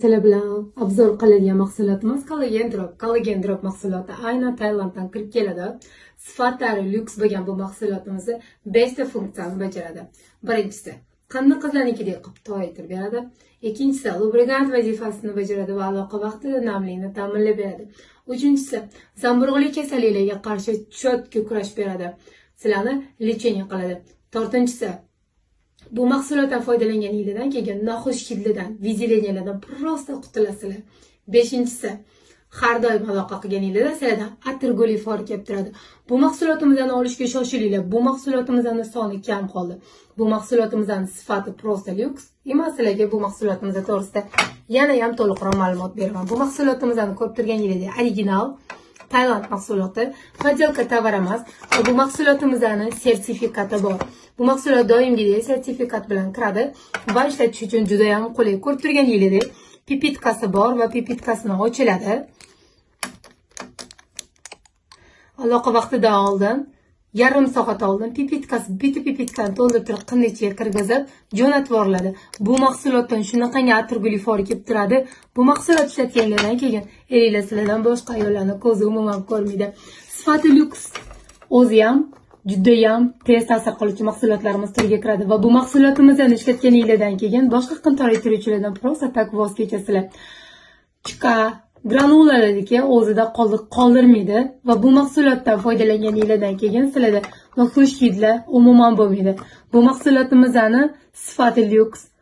Sizlar bilan obzor qiladigan mahsulotimiz collagen drop mahsuloti. Aynan Tailanddan kirib keladi. Sifatlari lyuks bo'lgan bu mahsulotimizni 5 ta funksiyani bajaradi. Birinchisi, qanni qizlarnikidek qilib to'ytirib beradi. Ikkinchisi, lubrikant vazifasini bajaradi va aloqa vaqtida namlikni ta'minlab beradi. Uchinchisi, zamburug'lik kasalliklariga qarshi cho'tka kurash beradi. Sizlarni lecheniya qiladi. To'rtinchisi, bu mahsulotdan foydalanganingizdan keyin noxush hidlardan, vizeleniyalardan prosta qutulasizlar. Beshinchisi, har doim aloqa qilganingizda sizlardan atirguli for kelib turadi. Bu mahsulotimizni olishga shoshilinglar. Bu mahsulotimizning soni kam qoldi. Bu mahsulotimizning sifati prosta lyuks. Sizlarga bu mahsulotimiz to'g'risida yana ham to'liqroq ma'lumot beraman. Bu mahsulotimizni ko'rib turganingizdek original Tailand mahsuloti, podelka tovar emas. Bu mahsulotimizning sertifikati bor. Bu mahsulot doimgidek sertifikat bilan kiradi va ishlatish uchun juda ham qulay. Ko'rib turganingizdek pipitkasi bor va pipitkasini ochiladi. Aloqa vaqtidan oldin, yarim soat oldin bitta pipitkani to'ldirib qindichga kirgizib jo'natib yuboriladi. Bu mahsulotdan shunaqangi atirguli for kelib turadi. Bu mahsulot ishlatganlardan keyin eringlar sizlardan boshqa ayollarni ko'zi umuman ko'rmaydi. Sifati lyuks o'zi ham judayam tez ta'sir qiluvchi mahsulotlarimiz turiga kiradi va bu mahsulotimizni ishlatganinglardan keyin boshqa qantoraytiruvchilardan prosta tak voz kechasizlar. Chiqa granulalarniki o'zida qoldirmaydi va bu mahsulotdan foydalanganinglardan keyin sizlarda noxush hidlar umuman bo'lmaydi. Bu mahsulotimizning sifati lyuks